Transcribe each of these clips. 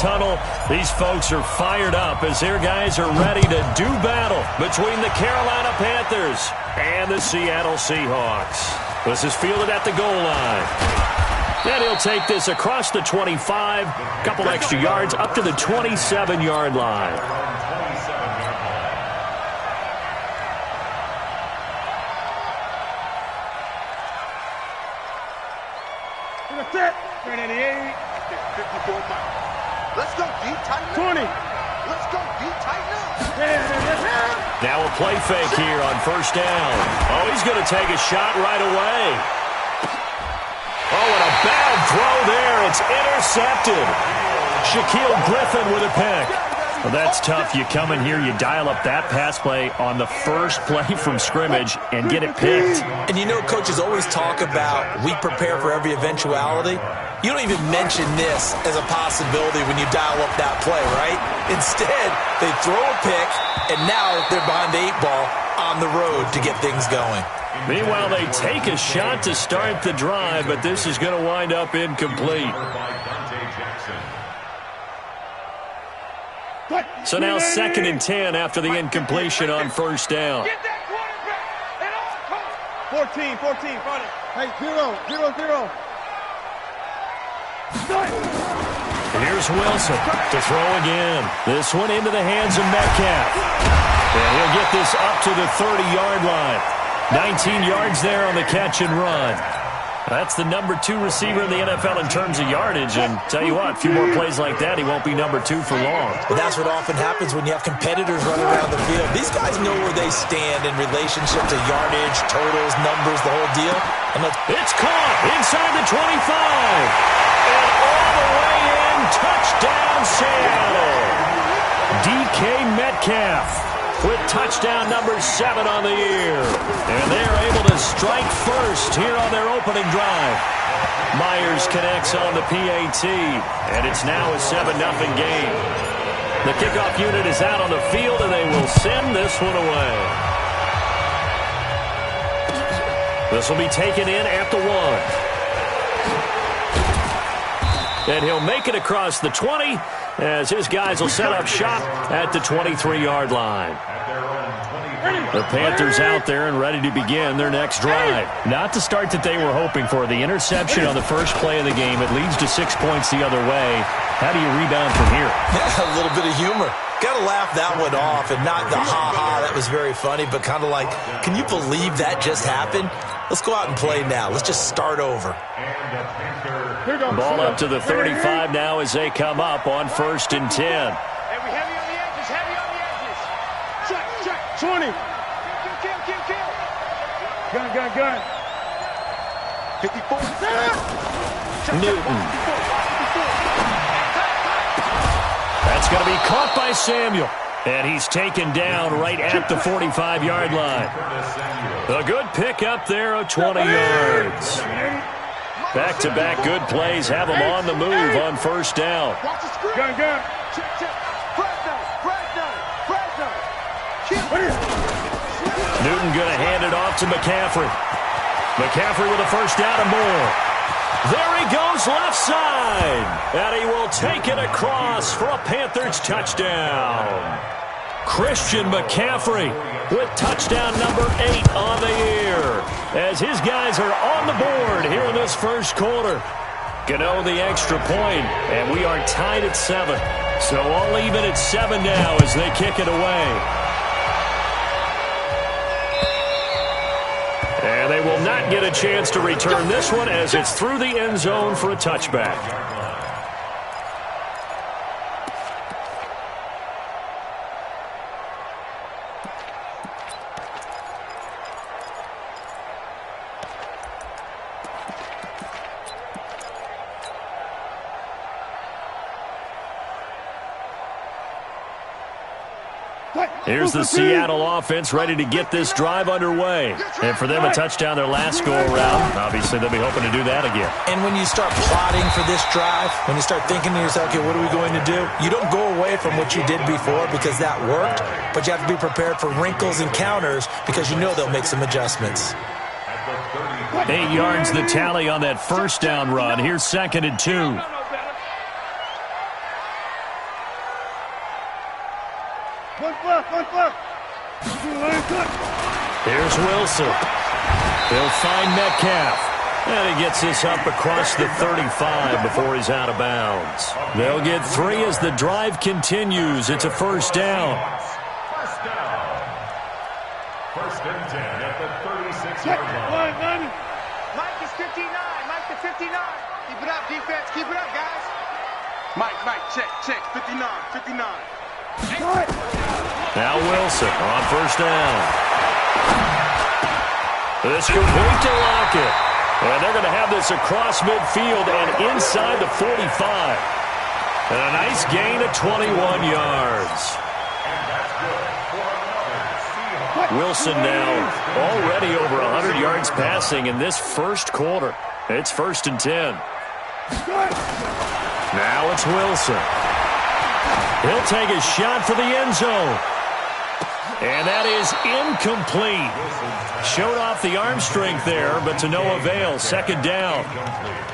tunnel. These folks are fired up as their guys are ready to do battle between the Carolina Panthers and the Seattle Seahawks. This is fielded at the goal line. And he'll take this across the 25, a couple extra yards up to the 27-yard line. Set. 38. 54 miles. Let's go deep, tighten up. 20. Let's go deep, tighten up. Now a play fake here on first down. Oh, he's going to take a shot right away. Oh, and a bad throw there. It's intercepted. Shaquille Griffin with a pick. Well, that's tough. You come in here, you dial up that pass play on the first play from scrimmage and get it picked. And you know, coaches always talk about we prepare for every eventuality. You don't even mention this as a possibility when you dial up that play, right? Instead, they throw a pick, and now they're behind the 8 ball on the road to get things going. Meanwhile, they take a shot to start the drive, but this is going to wind up incomplete. So now 2nd and 10 after the incompletion on first down. 14, 14, hey, 0, 0, 0. And here's Wilson to throw again. This one into the hands of Metcalf. And he'll get this up to the 30-yard line. 19 yards there on the catch and run. That's the number 2 receiver in the NFL in terms of yardage. And tell you what, a few more plays like that, he won't be number 2 for long. But that's what often happens when you have competitors running around the field. These guys know where they stand in relationship to yardage, totals, numbers, the whole deal. And it's caught inside the 25. And all the way in, touchdown Seattle. DK Metcalf with touchdown number 7 on the year. And they're able to strike first here on their opening drive. Myers connects on the PAT, and it's now a 7-0 game. The kickoff unit is out on the field, and they will send this one away. This will be taken in at the 1. And he'll make it across the 20 as his guys will set up shop at the 23-yard line. The Panthers out there and ready to begin their next drive. Not the start that they were hoping for. The interception on the first play of the game. It leads to 6 points the other way. How do you rebound from here? A little bit of humor. Got to laugh that one off, and not the ha-ha, that was very funny, but kind of like, can you believe that just happened? Let's go out and play now. Let's just start over. Ball up to the 35 now as they come up on 1st and 10. Heavy on the edges, heavy on the edges. Check, 20. Kill. Gun. 54. Newton. That's going to be caught by Samuel. And he's taken down right at the 45-yard line. A good pick up there of 20 yards. Back-to-back good plays have them on the move on first down. Gun. Newton going to hand it off to McCaffrey. McCaffrey with a first down and more. There he goes left side. And he will take it across for a Panthers touchdown. Christian McCaffrey with touchdown number 8 on the year. As his guys are on the board here in this first quarter. Gano the extra point, and we are tied at 7. So all even at 7 now as they kick it away. And they will not get a chance to return this one as it's through the end zone for a touchback. Here's the Seattle offense ready to get this drive underway. And for them, a touchdown their last go-around. Obviously, they'll be hoping to do that again. And when you start plotting for this drive, when you start thinking to yourself, okay, what are we going to do? You don't go away from what you did before because that worked, but you have to be prepared for wrinkles and counters because you know they'll make some adjustments. 8 yards the tally on that first down run. Here's 2nd and 2. Here's Wilson. He'll find Metcalf. And he gets this up across the 35 before he's out of bounds. They'll get 3 as the drive continues. It's a first down. First and 10 at the 36-yard line. Mike is 59. Mike to 59. Keep it up, defense. Keep it up, guys. Mike, check. 59. Now Wilson on first down. This complete to Lockett. And they're going to have this across midfield and inside the 45. And a nice gain of 21 yards. Wilson now already over 100 yards passing in this first quarter. It's first and 10. Now it's Wilson. He'll take a shot for the end zone. And that is incomplete. Showed off the arm strength there, but to no avail. Second down.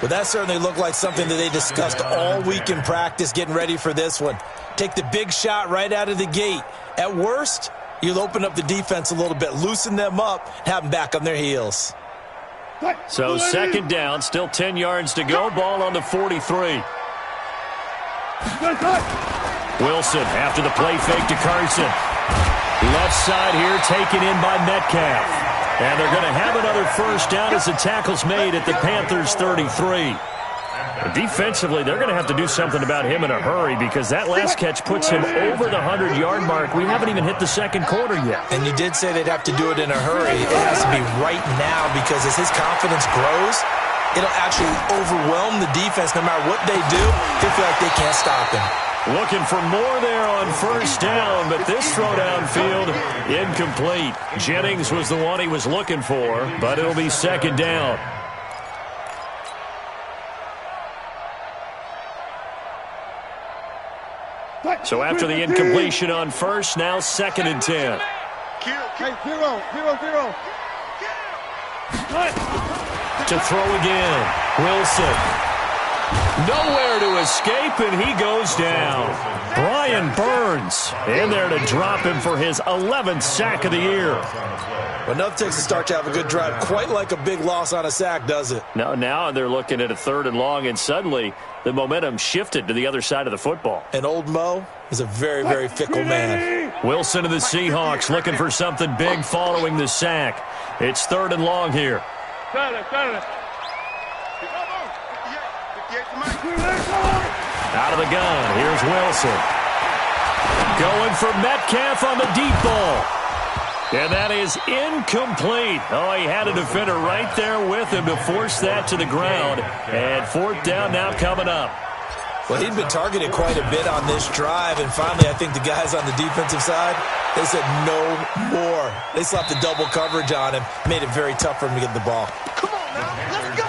Well, that certainly looked like something that they discussed all week in practice getting ready for this one. Take the big shot right out of the gate. At worst, you'll open up the defense a little bit, loosen them up, have them back on their heels. So second down, still 10 yards to go. Ball on the 43. Wilson after the play fake to Carson. Left side here taken in by Metcalf. And they're going to have another first down as the tackle's made at the Panthers' 33. Defensively, they're going to have to do something about him in a hurry because that last catch puts him over the 100-yard mark. We haven't even hit the second quarter yet. And you did say they'd have to do it in a hurry. It has to be right now because as his confidence grows, it'll actually overwhelm the defense. No matter what they do, they feel like they can't stop him. Looking for more there on first down, but this throw downfield, incomplete. Jennings was the one he was looking for, but it'll be second down. So after the incompletion on first, now second and 10. To throw again, Wilson. Nowhere to escape, and he goes down. Brian Burns in there to drop him for his 11th sack of the year. Well, nothing takes a start to have a good drive quite like a big loss on a sack, does it? No, now they're looking at a third and long, and suddenly the momentum shifted to the other side of the football. And old Mo is a very, very fickle man. Wilson of the Seahawks looking for something big following the sack. It's third and long here. Out of the gun, here's Wilson. Going for Metcalf on the deep ball. And that is incomplete. Oh, he had a defender right there with him to force that to the ground. And fourth down now coming up. Well, he'd been targeted quite a bit on this drive, and finally I think the guys on the defensive side, they said no more. They slapped the double coverage on him, made it very tough for him to get the ball. Come on now, let's go.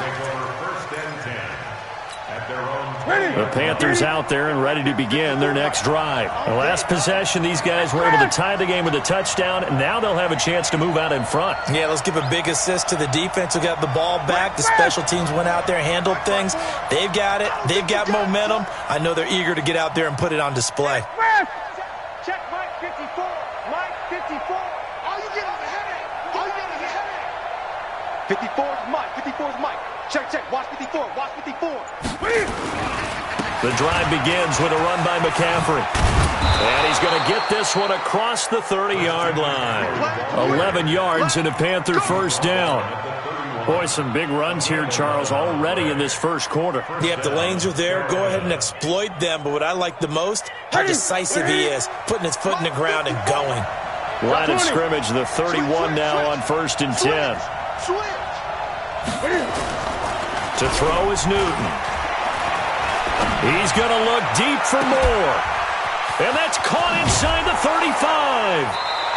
The Panthers out there and ready to begin their next drive. The last possession, these guys were able to tie the game with a touchdown, and now they'll have a chance to move out in front. Yeah, let's give a big assist to the defense who got the ball back. The special teams went out there, handled things. They've got it. They've got momentum. I know they're eager to get out there and put it on display. Check Mike 54. Mike 54. All you get is a headache. All you get is a headache. 54 is Mike. 54 is Mike. Check. Watch 54. Watch 54. The drive begins with a run by McCaffrey. And he's going to get this one across the 30-yard line. 11 yards and a Panther first down. Boy, some big runs here, Charles, already in this first quarter. Yeah, if the lanes are there, go ahead and exploit them. But what I like the most, how decisive he is, putting his foot in the ground and going. Line of scrimmage, the 31 now on first and 10. To throw is Newton. He's going to look deep for more. And that's caught inside the 35.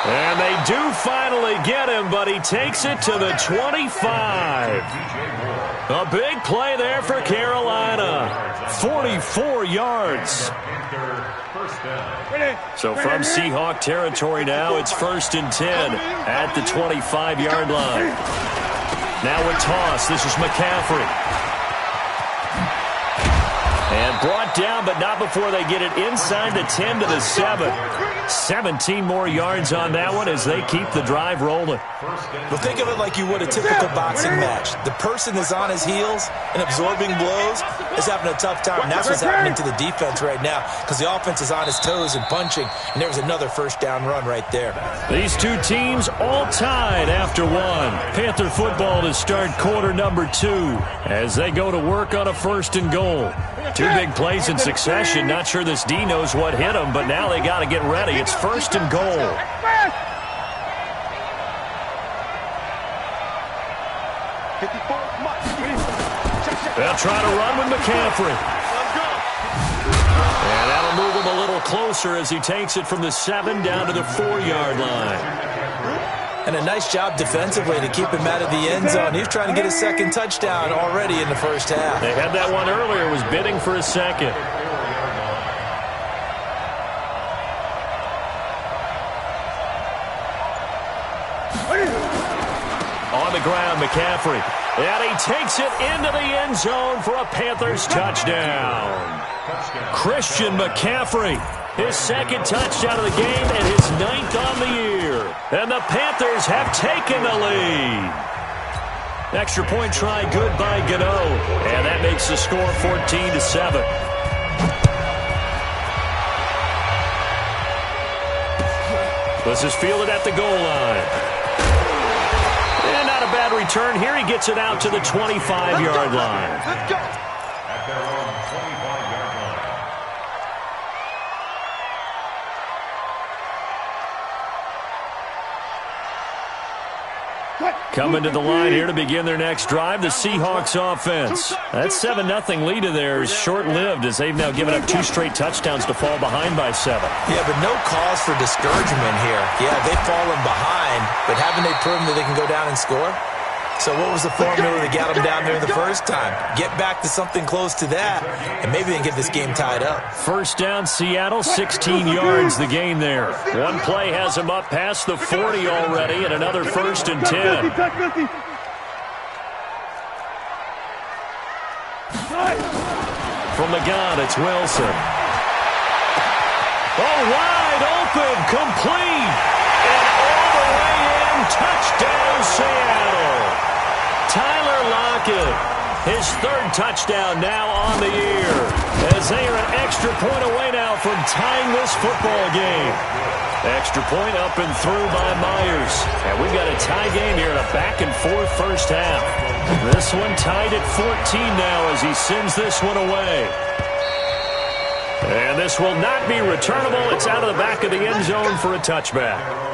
And they do finally get him, but he takes it to the 25. A big play there for Carolina. 44 yards. So from Seahawk territory now, it's first and 10 at the 25-yard line. Now a toss. This is McCaffrey. And brought down, but not before they get it inside the 10 to the 7. 17 more yards on that one as they keep the drive rolling. Well, think of it like you would a typical boxing match. The person that's on his heels and absorbing blows is having a tough time. And that's what's happening to the defense right now because the offense is on his toes and punching, and there was another first down run right there. These two teams all tied after one. Panther football to start quarter number 2 as they go to work on a 1st and goal. 2 big plays in succession. Not sure this D knows what hit him, but now they got to get ready. It's 1st and goal. They'll try to run with McCaffrey. And that'll move him a little closer as he takes it from the 7 down to the 4-yard line. And a nice job defensively to keep him out of the end zone. He was trying to get his 2nd touchdown already in the first half. They had that one earlier, was bidding for a 2nd. On the ground, McCaffrey. And he takes it into the end zone for a Panthers touchdown. Christian McCaffrey, his 2nd touchdown of the game and his 9th on the year. And the Panthers have taken the lead. Extra point try good by Gano. And that makes the score 14-7. This is fielded at the goal line. And not a bad return here. He gets it out to the 25-yard line. At their own 25-yard line. Coming to the line here to begin their next drive, the Seahawks offense. That 7-0 lead of theirs short-lived as they've now given up 2 straight touchdowns to fall behind by 7. Yeah, but no cause for discouragement here. Yeah, they've fallen behind, but haven't they proven that they can go down and score? So what was the formula that got them down there the first time? Get back to something close to that, and maybe they can get this game tied up. 1st down, Seattle, 16 yards the gain there. One play has them up past the 40 already, and another 1st and 10. From the gun, it's Wilson. Oh, wide open, complete, and all the way in, touchdown, Seattle. Tyler Lockett, his 3rd touchdown now on the year, as they are an extra point away now from tying this football game. Extra point up and through by Myers. And we've got a tie game here in a back-and-forth first half. This one tied at 14 now as he sends this one away. And this will not be returnable. It's out of the back of the end zone for a touchback.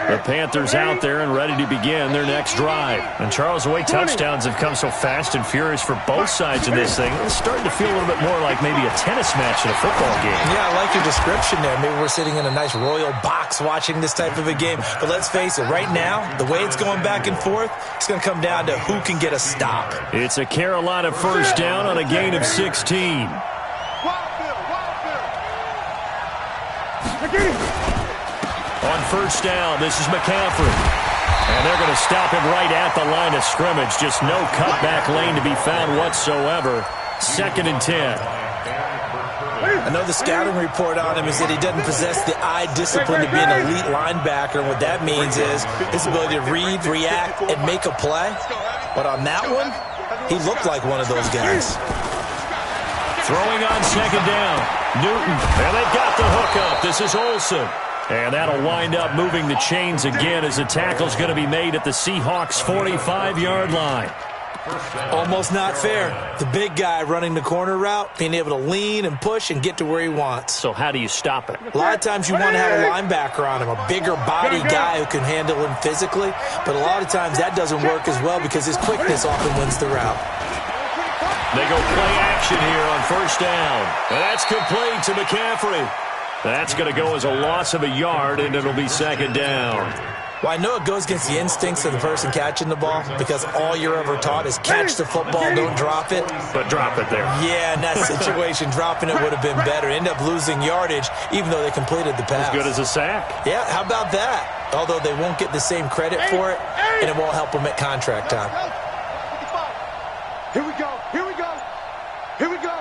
The Panthers out there and ready to begin their next drive. And Charles, the way touchdowns have come so fast and furious for both sides in this thing, it's starting to feel a little bit more like maybe a tennis match in a football game. Yeah, I like your description there. Maybe we're sitting in a nice royal box watching this type of a game. But let's face it, right now, the way it's going back and forth, it's going to come down to who can get a stop. It's a Carolina 1st down on a gain of 16. On 1st down, this is McCaffrey. And they're going to stop him right at the line of scrimmage. Just no cutback lane to be found whatsoever. 2nd and 10. I know the scouting report on him is that he doesn't possess the eye discipline to be an elite linebacker. And what that means is his ability to read, react, and make a play. But on that one, he looked like one of those guys. Throwing on 2nd down. Newton. And they've got the hook up. This is Olsen. And that'll wind up moving the chains again as the tackle's going to be made at the Seahawks' 45-yard line. Almost not fair. The big guy running the corner route, being able to lean and push and get to where he wants. So how do you stop it? A lot of times you want to have a linebacker on him, a bigger body guy who can handle him physically. But a lot of times that doesn't work as well because his quickness often wins the route. They go play action here on 1st down. And that's complete to McCaffrey. That's going to go as a loss of a yard, and it'll be 2nd down. Well, I know it goes against the instincts of the person catching the ball because all you're ever taught is catch the football, don't drop it. But drop it there. Yeah, in that situation, dropping it would have been better. End up losing yardage, even though they completed the pass. As good as a sack. Yeah, how about that? Although they won't get the same credit for it, and it won't help them at contract time. Here we go. Here we go. Here we go.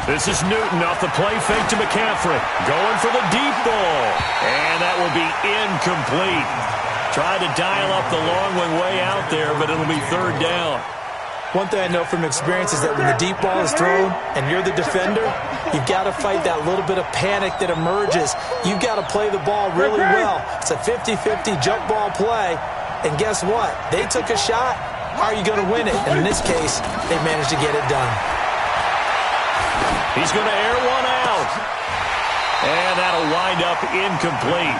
This is Newton off the play fake to McCaffrey. Going for the deep ball. And that will be incomplete. Tried to dial up the long one way out there, but it'll be third down. One thing I know from experience is that when the deep ball is thrown and you're the defender, you've got to fight that little bit of panic that emerges. You've got to play the ball really well. It's a 50-50 jump ball play. And guess what? They took a shot. How are you going to win it? And in this case, they managed to get it done. He's going to air one out. And that'll wind up incomplete.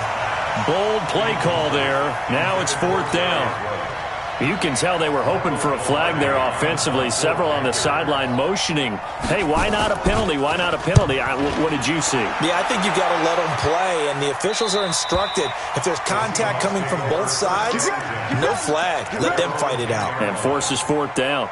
Bold play call there. Now it's fourth down. You can tell they were hoping for a flag there offensively. Several on the sideline motioning, hey, why not a penalty? Why not a penalty? What did you see? Yeah, I think you've got to let them play, and the officials are instructed. If there's contact coming from both sides, no flag. Let them fight it out. And forces fourth down.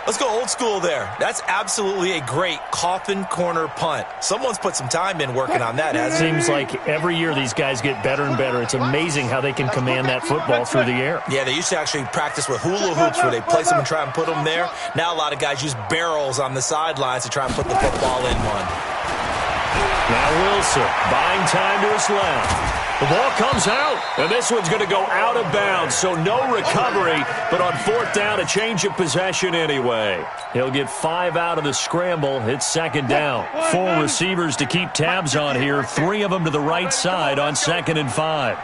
Let's go old school there. That's absolutely a great coffin corner punt. Someone's put some time in working on that, hasn't it? Seems like every year these guys get better and better. It's amazing how they can command that football through the air. Yeah, they used to actually practice with hula hoops where they place them and try and put them there. Now a lot of guys use barrels on the sidelines to try and put the football in one. Now Wilson buying time to his left. The ball comes out, and this one's going to go out of bounds, so no recovery, but on fourth down, a change of possession anyway. He'll get 5 out of the scramble. It's second down. 4 receivers to keep tabs on here, 3 of them to the right side on 2nd and 5.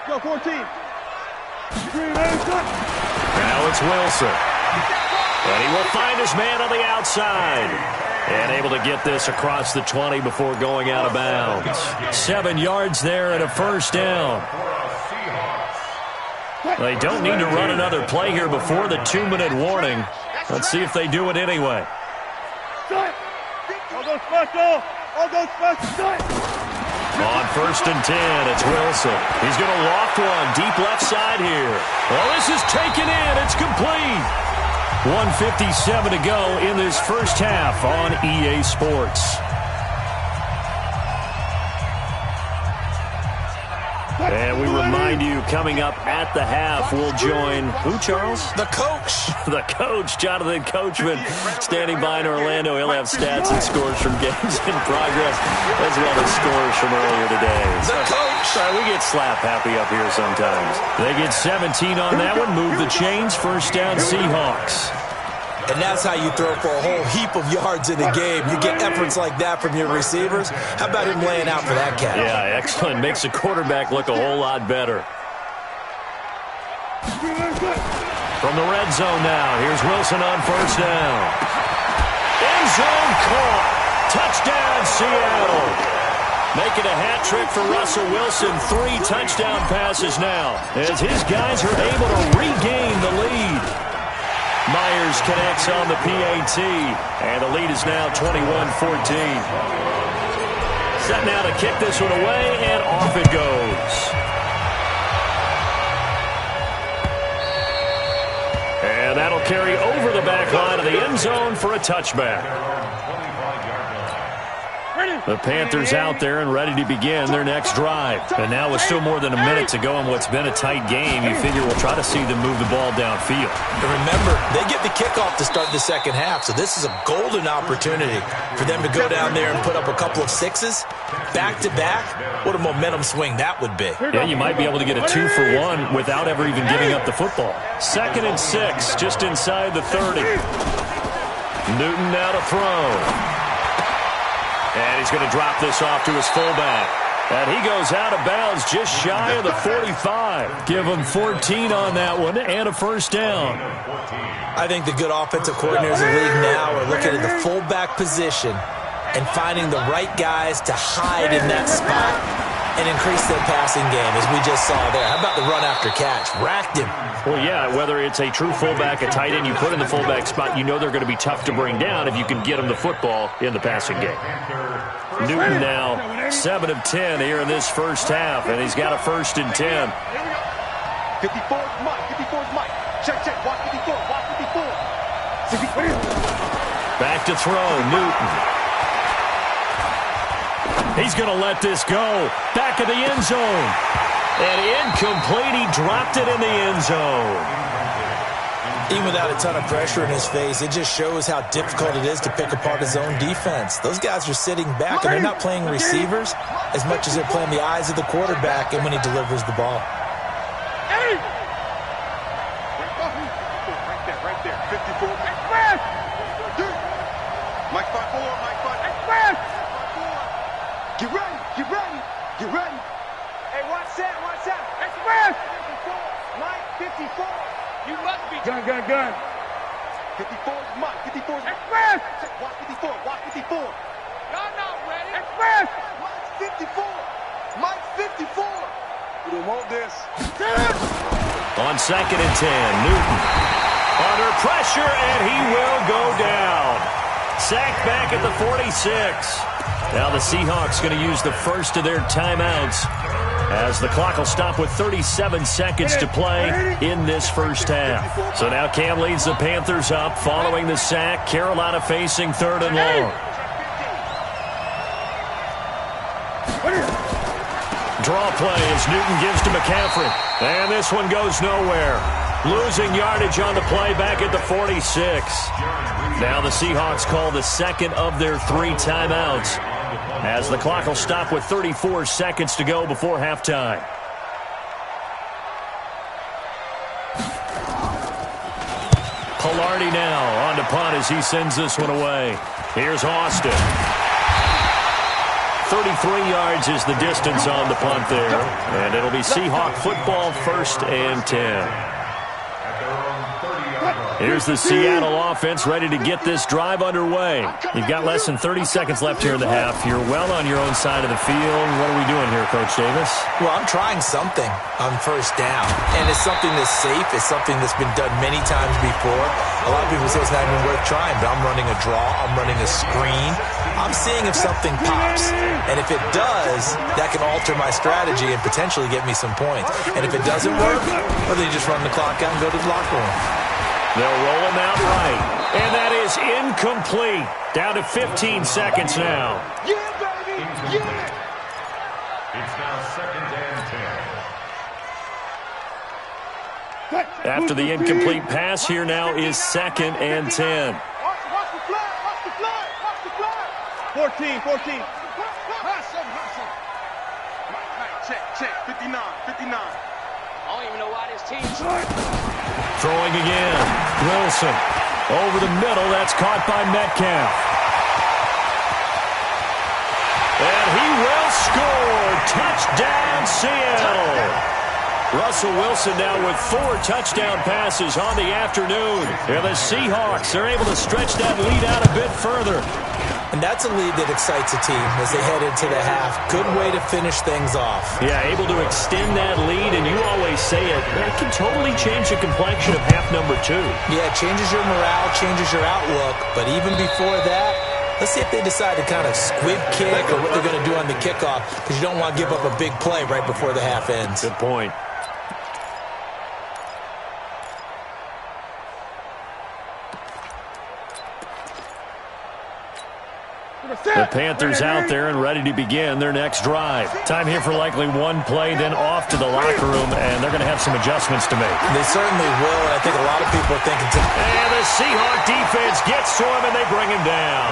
Go 14. Now it's Wilson. And he will find his man on the outside. And able to get this across the 20 before going out of bounds. 7 yards there and a first down. They don't need to run another play here before the 2-minute warning. Let's see if they do it anyway. On 1st and 10, it's Wilson. He's going to loft one deep left side here. Well, this is taken in. It's complete. 1:57 to go in this first half on EA Sports. And we remind you, coming up at the half, we'll join who, Charles? The coach. The coach, Jonathan Coachman, standing by in Orlando. He'll have stats and scores from games in progress, as well as scores from earlier today. The coach. Sorry, we get slap happy up here sometimes. They get 17 on that one. Move the chains. First down, Seahawks. And that's how you throw for a whole heap of yards in a game. You get efforts like that from your receivers. How about him laying out for that catch? Yeah, excellent. Makes the quarterback look a whole lot better. From the red zone now, here's Wilson on first down. End zone caught. Touchdown, Seattle. Making a hat trick for Russell Wilson. 3 touchdown passes now as his guys are able to regain the lead. Myers connects on the PAT, and the lead is now 21-14. Set now to kick this one away, and off it goes. And that'll carry over the back line of the end zone for a touchback. The Panthers out there and ready to begin their next drive. And now with still more than a minute to go in what's been a tight game, you figure we'll try to see them move the ball downfield. And remember, they get the kickoff to start the second half, so this is a golden opportunity for them to go down there and put up a couple of 6s back-to-back. What a momentum swing that would be. Yeah, you might be able to get a 2-for-1 without ever even giving up the football. 2nd and 6, just inside the 30. Newton now to throw. And he's going to drop this off to his fullback. And he goes out of bounds just shy of the 45. Give him 14 on that one and a first down. I think the good offensive coordinators in the league now are looking at the fullback position and finding the right guys to hide in that spot and increase their passing game, as we just saw there. How about the run after catch? Racked him. Well, yeah, whether it's a true fullback, a tight end, you put in the fullback spot, you know they're going to be tough to bring down if you can get them the football in the passing game. Newton now 7 of 10 here in this first half, and he's got a 1st and 10. 54's Mike. 54's Mike. Check. Watch 54. Watch 54. 64. Back to throw, Newton. He's going to let this go. Back of the end zone. And incomplete. He dropped it in the end zone. Even without a ton of pressure in his face, it just shows how difficult it is to pick apart his own defense. Those guys are sitting back, and they're not playing receivers as much as they're playing the eyes of the quarterback and when he delivers the ball. Right there. 54. Express! Mike 5-4, Mike 5. Express! Get ready, get ready, get ready. Hey, watch that, watch that. Express! 54, Mike 54. You must be. Gun. 54 is Mike, 54 is Express! Watch 54, watch 54. Y'all not ready. Express! Mike 54. Mike 54. We don't want this. On 2nd and 10, Newton under pressure, and he will go down. Sacked back at the 46. Now the Seahawks going to use the first of their timeouts as the clock will stop with 37 seconds to play in this first half. So now Cam leads the Panthers up following the sack. Carolina facing 3rd and long. Draw play as Newton gives to McCaffrey. And this one goes nowhere. Losing yardage on the play back at the 46. Now the Seahawks call the second of their 3 timeouts as the clock will stop with 34 seconds to go before halftime. Pilardi now on to punt as he sends this one away. Here's Austin. 33 yards is the distance on the punt there. And it'll be Seahawk football, 1st and 10. Here's the Seattle offense ready to get this drive underway. You've got less than 30 seconds left here in the half. You're well on your own side of the field. What are we doing here, Coach Davis? Well, I'm trying something on 1st down. And it's something that's safe. It's something that's been done many times before. A lot of people say it's not even worth trying, but I'm running a draw. I'm running a screen. I'm seeing if something pops. And if it does, that can alter my strategy and potentially get me some points. And if it doesn't work, well, then you just run the clock out and go to the locker room. They'll roll him out right. And that is incomplete. Down to 15 seconds now. Yeah, baby! Yeah! It's now 2nd and 10. After the incomplete pass, here now is 2nd and 10. Watch the flag! Watch the flag! Watch the flag! 14. Hustle. Check. 59. I don't even know why this team's Throwing again. Wilson. Over the middle. That's caught by Metcalf. And he will score. Touchdown, Seattle. Russell Wilson now with 4 touchdown passes on the afternoon. And the Seahawks are able to stretch that lead out a bit further. And that's a lead that excites a team as they head into the half. Good way to finish things off. Yeah, able to extend that lead, and you always say it, that can totally change the complexion of half number 2. Yeah, it changes your morale, changes your outlook. But even before that, let's see if they decide to kind of squib kick or what they're going to do on the kickoff, because you don't want to give up a big play right before the half ends. Good point. The Panthers out there and ready to begin their next drive. Time here for likely one play, then off to the locker room, and they're going to have some adjustments to make. They certainly will, and I think a lot of people are thinking And the Seahawk defense gets to him, and they bring him down.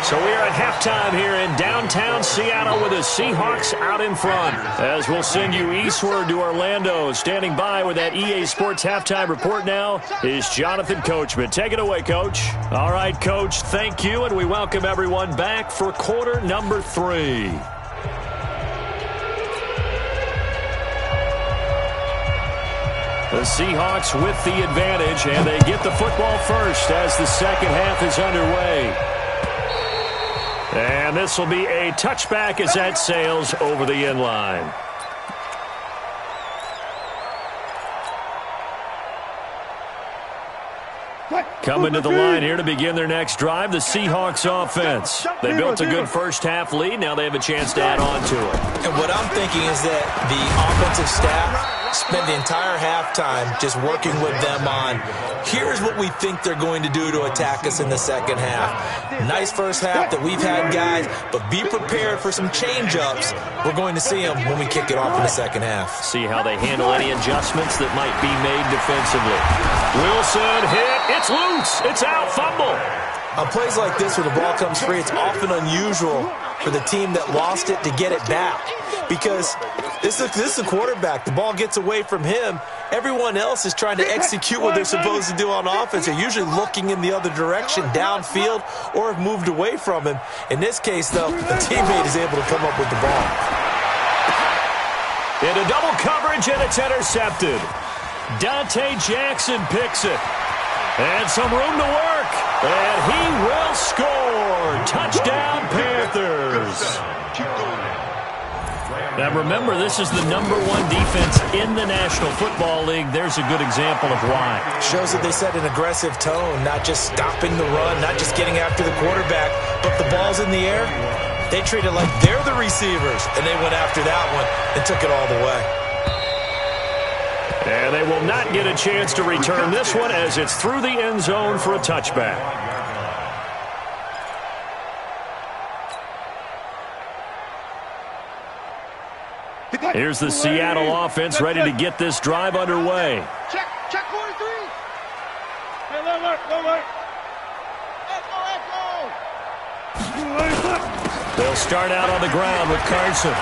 So we are at halftime here in downtown Seattle with the Seahawks out in front. As we'll send you eastward to Orlando. Standing by with that EA Sports halftime report now is Jonathan Coachman. Take it away, Coach. All right, Coach, thank you, and we welcome everyone back for quarter number 3. The Seahawks with the advantage, and they get the football first as the second half is underway. And this will be a touchback as that sails over the end line. Coming to the line here to begin their next drive, the Seahawks offense. They built a good first half lead. Now they have a chance to add on to it. And what I'm thinking is that the offensive staff spent the entire halftime just working with them on, here's what we think they're going to do to attack us in the second half. Nice first half that we've had, guys, but be prepared for some change-ups. We're going to see them when we kick it off in the second half. See how they handle any adjustments that might be made defensively. Wilson hit. It's loose. It's out. Fumble. On plays like this where the ball comes free, it's often unusual for the team that lost it to get it back, because this is a quarterback. The ball gets away from him. Everyone else is trying to execute what they're supposed to do on offense. They're usually looking in the other direction, downfield, or have moved away from him. In this case, though, the teammate is able to come up with the ball. Into double coverage, and it's intercepted. Dante Jackson picks it. And some room to work. And he will score. Touchdown, Panthers. Now remember, this is the #1 defense in the National Football League. There's a good example of why. Shows that they set an aggressive tone, not just stopping the run, not just getting after the quarterback, but the ball's in the air. They treat it like they're the receivers, and they went after that one and took it all the way. And they will not get a chance to return this one as it's through the end zone for a touchback. Here's the Seattle offense ready to get this drive underway. Check 43. Hey, look. Let's go. They'll start out on the ground with Carson.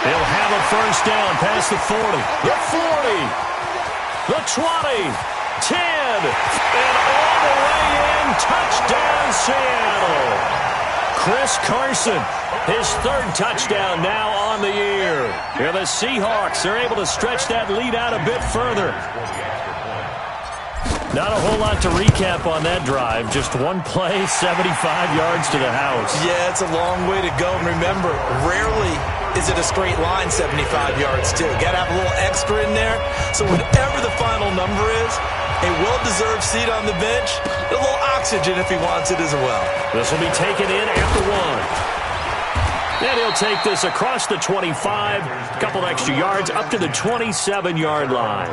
They'll have a first down past the 40, the 40, the 20, 10, and all the way in. Touchdown, Seattle. Chris Carson, his third touchdown now on the year. And the Seahawks are able to stretch that lead out a bit further. Not a whole lot to recap on that drive. Just one play, 75 yards to the house. Yeah, it's a long way to go. And remember, rarely is it a straight line 75 yards, too. Got to have a little extra in there. So whatever the final number is, a well-deserved seat on the bench, a little oxygen if he wants it as well. This will be taken in at the 1. And he'll take this across the 25, a couple extra yards up to the 27-yard line.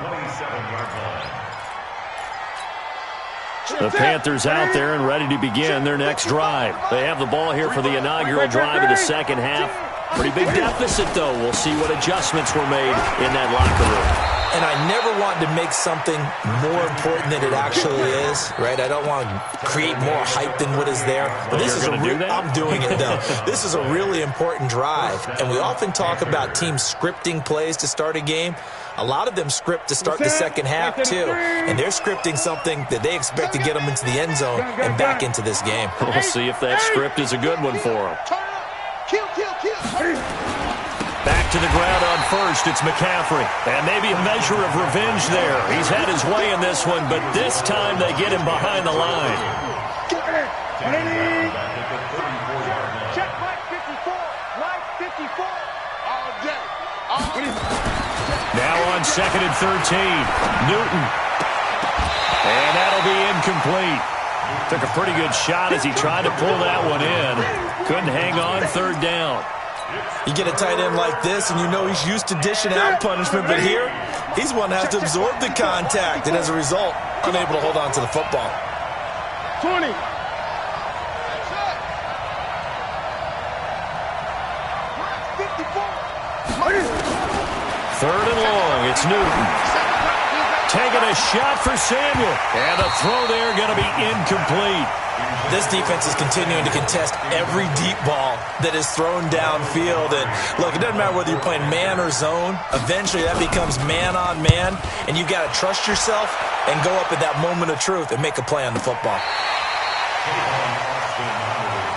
The Panthers out there and ready to begin their next drive. They have the ball here for the inaugural drive of the second half. Pretty big deficit, though. We'll see what adjustments were made in that locker room. And I never want to make something more important than it actually is, right? I don't want to create more hype than what is there. But this is I'm doing it, though. This is a really important drive. And we often talk about teams scripting plays to start a game. A lot of them script to start the second half, too. And they're scripting something that they expect to get them into the end zone and back into this game. We'll see if that script is a good one for them. Kill. Back to the ground on first, it's McCaffrey. And maybe a measure of revenge there. He's had his way in this one, but this time they get him behind the line. Check Mike 54. All day. Now on 2nd and 13, Newton. And that'll be incomplete. Took a pretty good shot as he tried to pull that one in. Couldn't hang on, third down. You get a tight end like this, and you know he's used to dishing out punishment, but here, he's one that has to absorb the contact, and as a result, unable to hold on to the football. 20. Third and long, it's Newton. Taking a shot for Samuel. And the throw there going to be incomplete. This defense is continuing to contest every deep ball that is thrown downfield. And look, it doesn't matter whether you're playing man or zone. Eventually that becomes man on man. And you've got to trust yourself and go up at that moment of truth and make a play on the football.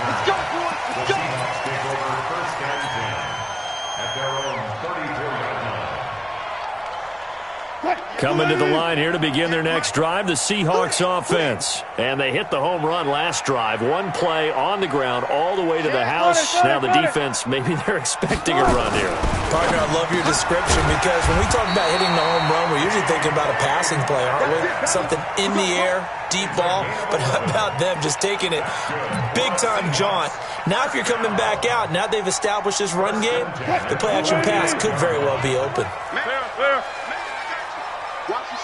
Let's go, boys. Let's go. Take over first and 10 at their own 34-yard line. Coming to the line here to begin their next drive, the Seahawks offense. And they hit the home run last drive. One play on the ground all the way to the house. Now the defense, maybe they're expecting a run here. Partner, I love your description because when we talk about hitting the home run, we're usually thinking about a passing play, aren't we? Something in the air, deep ball. But how about them just taking it big-time jaunt? Now if you're coming back out, now they've established this run game, the play-action pass could very well be open.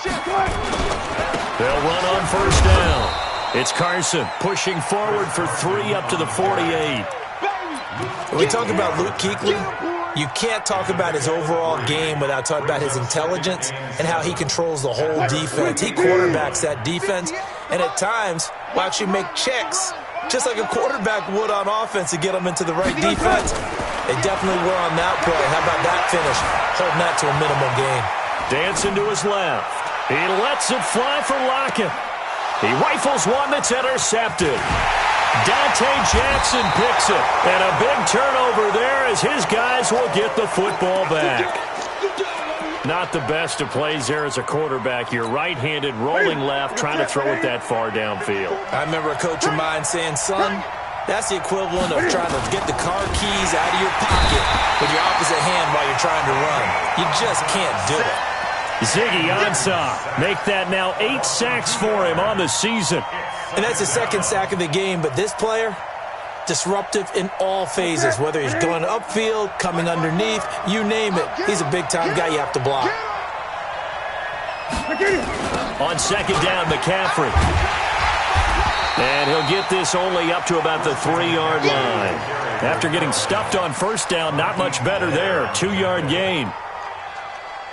They'll run on first down. It's Carson pushing forward for 3 up to the 48. When we talk about Luke Kuechly, you can't talk about his overall game without talking about his intelligence and how he controls the whole defense. He quarterbacks that defense, and at times will actually make checks, just like a quarterback would on offense to get them into the right defense. They definitely were on that play. How about that finish? Holding that to a minimum gain. Dancing to his left. He lets it fly for Lockett. He rifles one that's intercepted. Dante Jackson picks it. And a big turnover there as his guys will get the football back. Not the best of plays there as a quarterback. You're right-handed, rolling left, trying to throw it that far downfield. I remember a coach of mine saying, son, that's the equivalent of trying to get the car keys out of your pocket with your opposite hand while you're trying to run. You just can't do it. Ziggy Ansah make that now 8 sacks for him on the season. And that's his second sack of the game, but this player, disruptive in all phases, whether he's going upfield, coming underneath, you name it. He's a big-time guy you have to block. On second down, McCaffrey. And he'll get this only up to about the 3-yard line. After getting stuffed on first down, not much better there. 2-yard gain.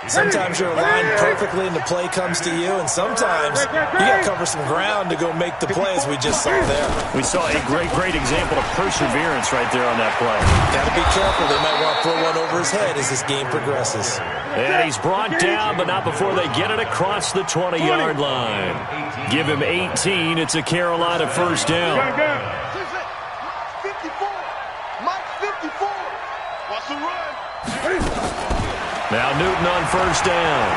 Sometimes you're aligned perfectly and the play comes to you, and sometimes you got to cover some ground to go make the play, as we just saw there. We saw a great example of perseverance right there on that play. Got to be careful. They might want to throw one over his head as this game progresses. And he's brought down, but not before they get it across the 20-yard line. Give him 18. It's a Carolina first down. 54. Mike 54. Watch the run. Now Newton on first down.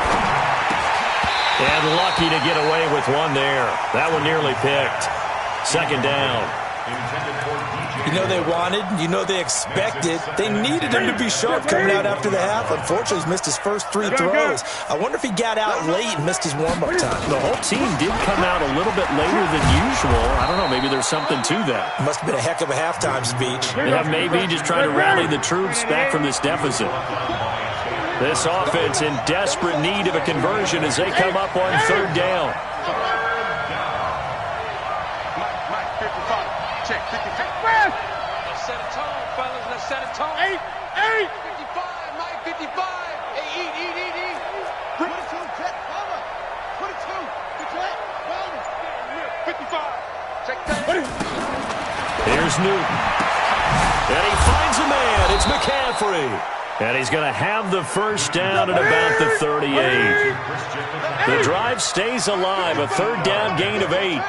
And lucky to get away with one there. That one nearly picked. Second down. You know they wanted, you know they expected. They needed him to be sharp coming out after the half. Unfortunately, he's missed his first 3 throws. I wonder if he got out late and missed his warm-up time. The whole team did come out a little bit later than usual. I don't know, maybe there's something to that. Must have been a heck of a halftime speech. Yeah, maybe just trying to rally the troops back from this deficit. This offense in desperate need of a conversion as they come up on third down. Mike 55. Check 55. Let's set a tone, fellas. Let's set a tone. 8. 55. Mike 55. Hey, eat. Put it 2. Check. Cover. Put it 2. Check. Cover. 55. Check that. Here's Newton. And he finds a man. It's McCaffrey. And he's going to have the first down at about the 38. The drive stays alive. A third down gain of 8.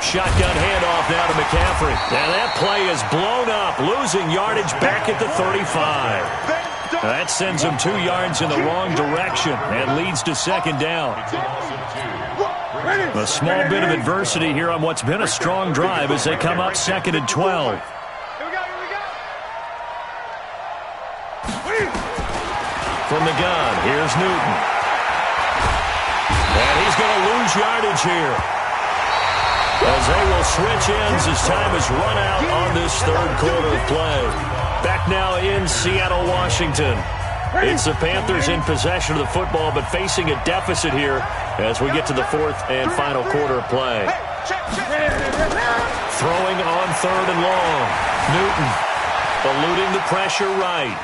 Shotgun handoff now to McCaffrey. And that play is blown up, losing yardage back at the 35. That sends him 2 yards in the wrong direction and leads to second down. A small bit of adversity here on what's been a strong drive as they come up second and 12. From the gun, here's Newton. And he's going to lose yardage here, as they will switch ends as time has run out on this third quarter of play. Back now in Seattle, Washington. It's the Panthers in possession of the football, but facing a deficit here as we get to the fourth and final quarter of play. Throwing on third and long. Newton eluding the pressure right.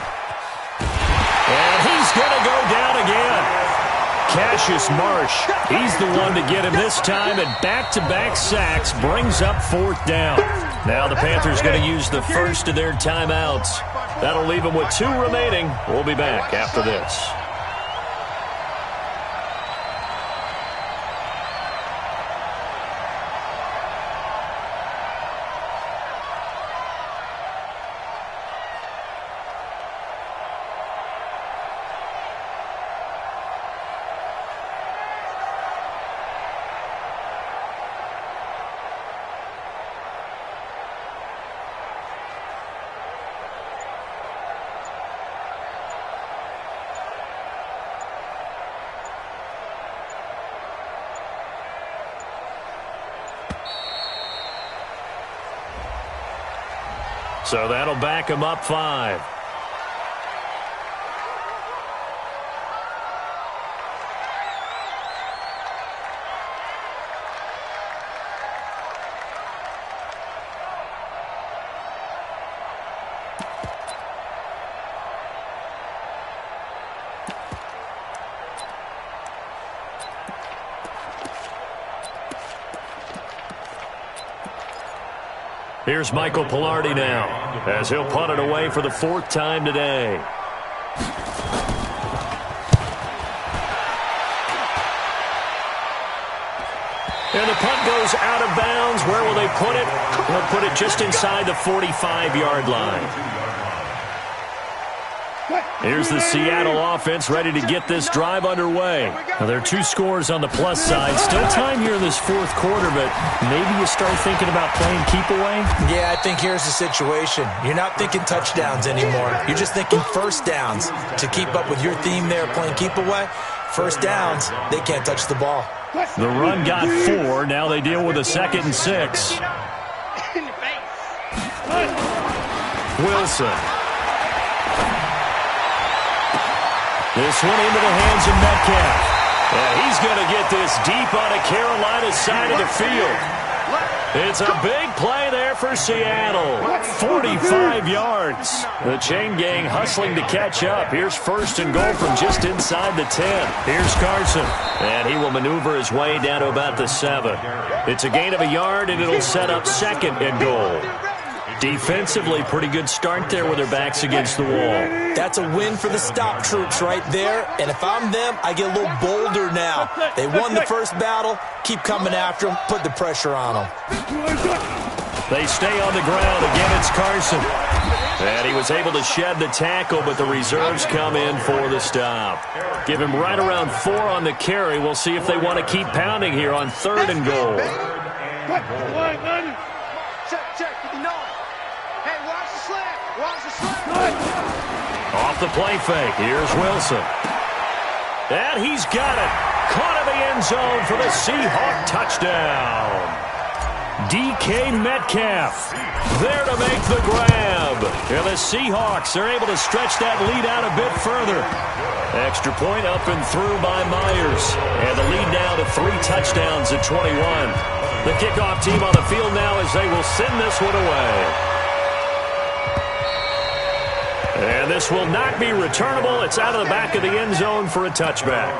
And he's going to go down again. Cassius Marsh, he's the one to get him this time, and back-to-back sacks brings up fourth down. Now the Panthers going to use the first of their timeouts. That'll leave them with 2 remaining. We'll be back after this. So that'll back him up 5. Here's Michael Pilardi now, as he'll punt it away for the 4th time today. And the punt goes out of bounds. Where will they put it? They'll put it just inside the 45-yard line. Here's the Seattle offense ready to get this drive underway. Now, there are 2 scores on the plus side. Still time here in this 4th quarter, but maybe you start thinking about playing keep away? Yeah, I think here's the situation. You're not thinking touchdowns anymore. You're just thinking first downs. To keep up with your theme there, playing keep away, first downs, they can't touch the ball. The run got 4. Now they deal with a 2nd and 6. Wilson. This one into the hands of Metcalf. And he's going to get this deep on a Carolina side of the field. It's a big play there for Seattle. 45 yards. The chain gang hustling to catch up. Here's 1st and goal from just inside the 10. Here's Carson. And he will maneuver his way down to about the 7. It's a gain of a yard, and it'll set up 2nd and goal. Defensively, pretty good start there with their backs against the wall. That's a win for the stop troops right there. And if I'm them, I get a little bolder now. They won the first battle. Keep coming after them. Put the pressure on them. They stay on the ground. Again, it's Carson. And he was able to shed the tackle, but the reserves come in for the stop. Give him right around 4 on the carry. We'll see if they want to keep pounding here on 3rd and goal. Off the play fake. Here's Wilson. And he's got it. Caught in the end zone for the Seahawk touchdown. DK Metcalf there to make the grab. And the Seahawks are able to stretch that lead out a bit further. Extra point up and through by Myers. And the lead now to 3 touchdowns at 21. The kickoff team on the field now as they will send this one away. And this will not be returnable. It's out of the back of the end zone for a touchback.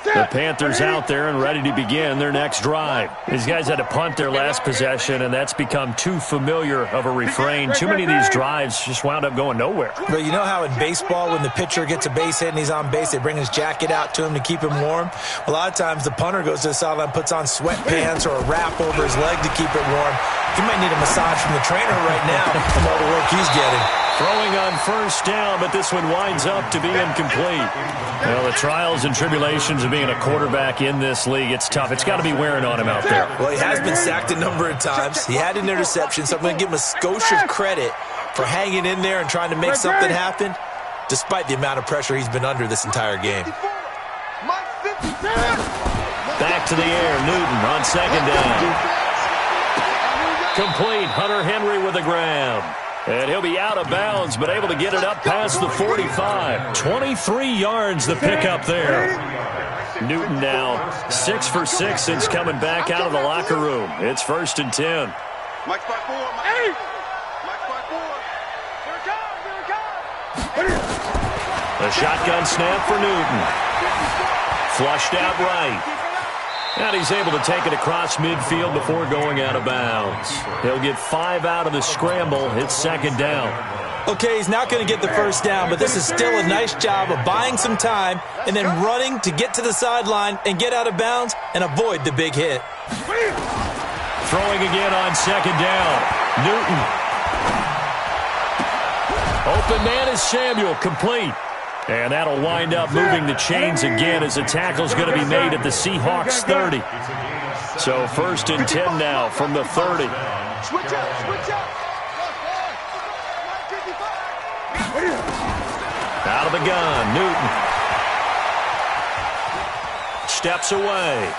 The Panthers out there and ready to begin their next drive. These guys had to punt their last possession, and that's become too familiar of a refrain. Too many of these drives just wound up going nowhere. But you know how in baseball, when the pitcher gets a base hit and he's on base, they bring his jacket out to him to keep him warm? A lot of times the punter goes to the sideline, puts on sweatpants or a wrap over his leg to keep it warm. He might need a massage from the trainer right now from all the work he's getting. Throwing on 1st down, but this one winds up to be incomplete. Well, the trials and tribulations of being a quarterback in this league, it's tough. It's got to be wearing on him out there. Well, he has been sacked a number of times. He had an interception, so I'm going to give him a skosh of credit for hanging in there and trying to make something happen, despite the amount of pressure he's been under this entire game. Back to the air, Newton on 2nd down. Complete, Hunter Henry with a grab. And he'll be out of bounds, but able to get it up past the 45. 23 yards the pickup there. Newton now 6 for 6 since coming back out of the locker room. It's 1st and 10. Mike spot 4. Mike spot 4. Here it comes. A shotgun snap for Newton. Flushed out right. And he's able to take it across midfield before going out of bounds. He'll get 5 out of the scramble. It's 2nd down. Okay, he's not going to get the first down, but this is still a nice job of buying some time and then running to get to the sideline and get out of bounds and avoid the big hit. Throwing again on 2nd down. Newton. Open man is Samuel, complete. And that'll wind up moving the chains again as the tackle's going to be made at the Seahawks 30. So 1st and 10 now from the 30. Switch up. Out of the gun, Newton. Steps away.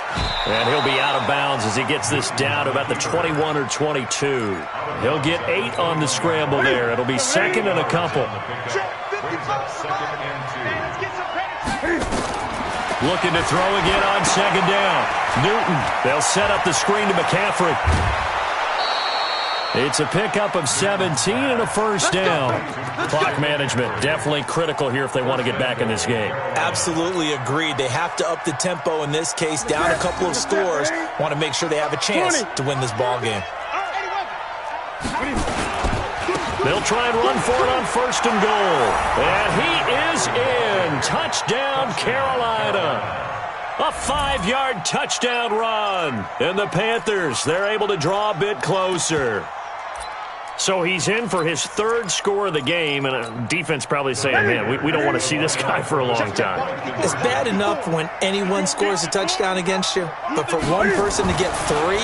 And he'll be out of bounds as he gets this down to about the 21 or 22. He'll get 8 on the scramble there. It'll be 2nd and a couple. Looking to throw again on 2nd down. Newton. They'll set up the screen to McCaffrey. It's a pickup of 17 and a first down. Clock management definitely critical here if they want to get back in this game. Absolutely agreed. They have to up the tempo in this case, down a couple of scores. Want to make sure they have a chance to win this ball game. They'll try and run for it on first and goal. And he is in. Touchdown, Carolina. A 5-yard touchdown run. And the Panthers, they're able to draw a bit closer. So he's in for his third score of the game, and defense probably saying, man, we don't want to see this guy for a long time. It's bad enough when anyone scores a touchdown against you, but for one person to get 3,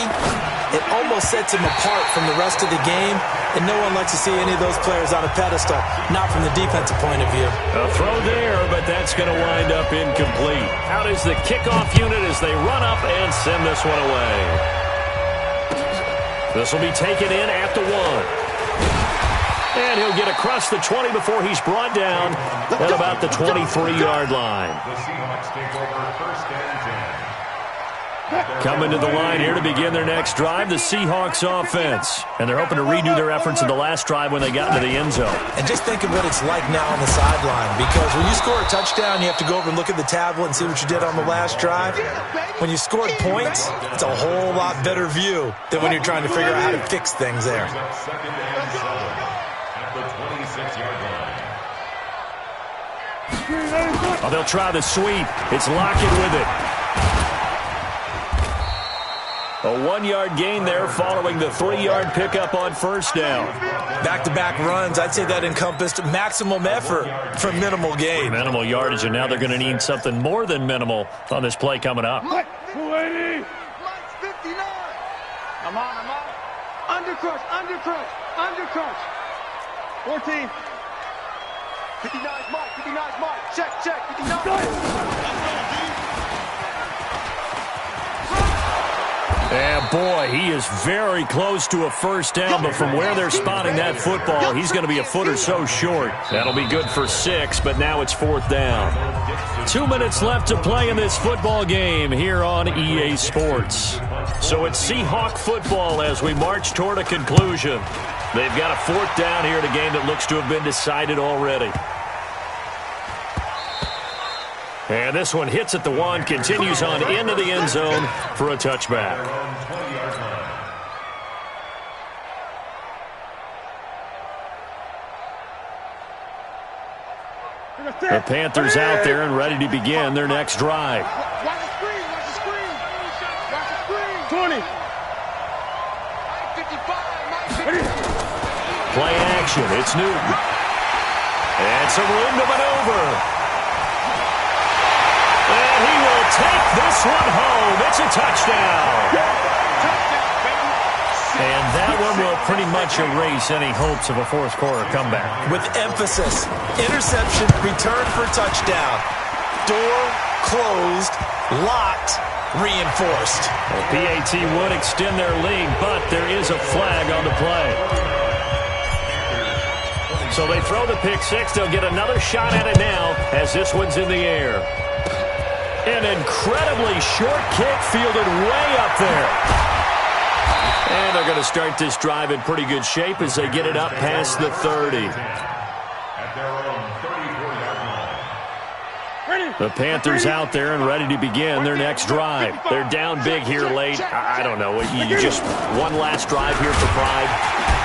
it almost sets him apart from the rest of the game, and no one likes to see any of those players on a pedestal, not from the defensive point of view. A throw there, but that's going to wind up incomplete. Out is the kickoff unit as they run up and send this one away. This will be taken in at the 1. And he'll get across the 20 before he's brought down at about the 23-yard line. The Seahawks take over first and 10. Coming to the line here to begin their next drive, the Seahawks offense. And they're hoping to redo their efforts in the last drive when they got into the end zone. And just think of what it's like now on the sideline, because when you score a touchdown, you have to go over and look at the tablet and see what you did on the last drive. When you scored points, it's a whole lot better view than when you're trying to figure out how to fix things there. Second and 7 at the 26-yard line. Oh, they'll try the sweep. It's Lockett with it. A 1-yard gain there following the 3-yard pickup on first down. Back-to-back runs, I'd say that encompassed maximum effort for minimal gain. Minimal yardage, and now they're going to need something more than minimal on this play coming up. 280. 59. I'm on. Undercrush. 14. 59's Mike. Check. 59. And boy, he is very close to a first down, but from where they're spotting that football, he's going to be a foot or so short. That'll be good for 6, but now it's 4th down. 2 minutes left to play in this football game here on EA Sports. So it's Seahawk football as we march toward a conclusion. They've got a 4th down here in a game that looks to have been decided already. And this one hits at the 1, continues on into the end zone for a touchback. The Panthers out there and ready to begin their next drive. Watch the screen. 20. 55. Play action. It's Newton. And some room to maneuver. And he will take this one home. It's a touchdown. And that one will pretty much erase any hopes of a fourth-quarter comeback. With emphasis, interception, return for touchdown. Door closed, locked, reinforced. Well, PAT would extend their lead, but there is a flag on the play. So they throw the pick 6. They'll get another shot at it now as this one's in the air. An incredibly short kick fielded way up there. And they're going to start this drive in pretty good shape as they get it up past the 30. At their own 34-yard line. The Panthers out there and ready to begin their next drive. They're down big here late. I don't know. You just one last drive here for pride.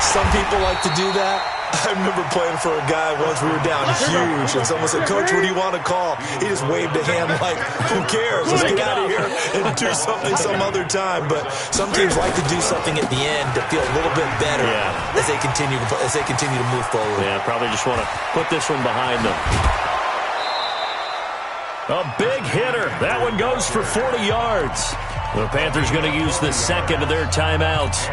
Some people like to do that. I remember playing for a guy once. We were down huge, and someone said, "Coach, what do you want to call?" He just waved a hand like, "Who cares? Let's get out of here and do something some other time." But some teams like to do something at the end to feel a little bit better as they continue to move forward. Yeah, probably just want to put this one behind them. A big hitter. That one goes for 40 yards. The Panthers going to use the second of their timeouts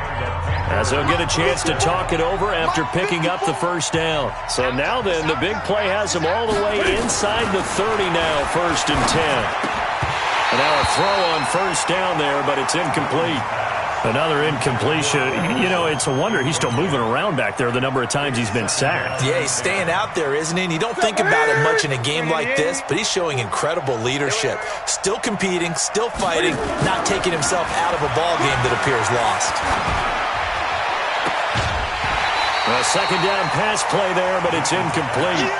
as they'll get a chance to talk it over after picking up the first down. So now then, the big play has them all the way inside the 30 now, 1st and 10. And now a throw on first down there, but it's incomplete. Another incompletion. You know, it's a wonder he's still moving around back there the number of times he's been sacked. Yeah, he's staying out there, isn't he? And you don't think about it much in a game like this, but he's showing incredible leadership. Still competing, still fighting, not taking himself out of a ball game that appears lost. A second down pass play there, but it's incomplete.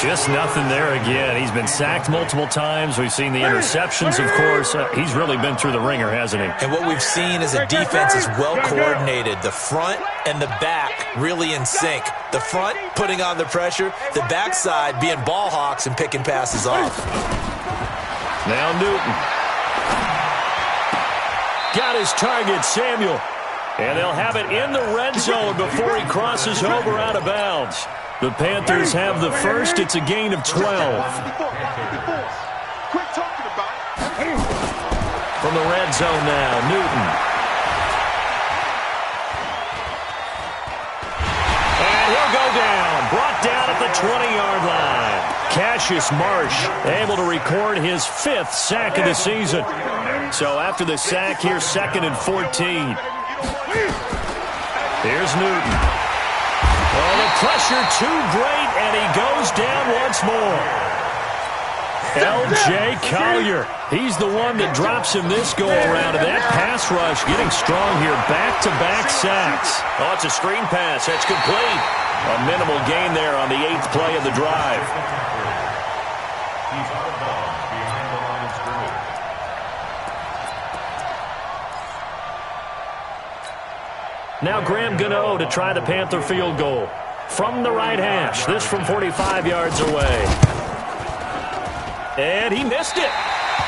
Just nothing there again. He's been sacked multiple times. We've seen the interceptions, of course. He's really been through the ringer, hasn't he? And what we've seen is a defense is well coordinated. The front and the back really in sync. The front putting on the pressure, the backside being ball hawks and picking passes off. Now Newton. Got his target, Samuel. And they'll have it in the red zone before he crosses over out of bounds. The Panthers have the first. It's a gain of 12. From the red zone now, Newton. And he'll go down. Brought down at the 20-yard line. Cassius Marsh able to record his 5th sack of the season. So after the sack, here's 2nd and 14. Here's Newton. Oh, the pressure too great, and he goes down once more. L.J. Collier. He's the one that drops him this go-around. And that pass rush getting strong here. Back-to-back sacks. Oh, it's a screen pass. That's complete. A minimal gain there on the 8th play of the drive. He's out of bounds behind the line of scrimmage. Now Graham Gano to try the Panther field goal. From the right hash. This from 45 yards away. And he missed it.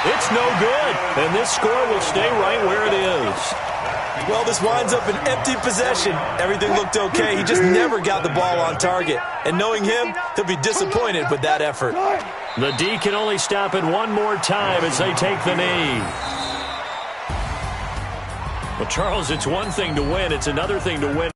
It's no good. And this score will stay right where it is. Well, this winds up an empty possession. Everything looked okay. He just never got the ball on target. And knowing him, he'll be disappointed with that effort. The D can only stop it one more time as they take the knee. Well, Charles, it's one thing to win. It's another thing to win.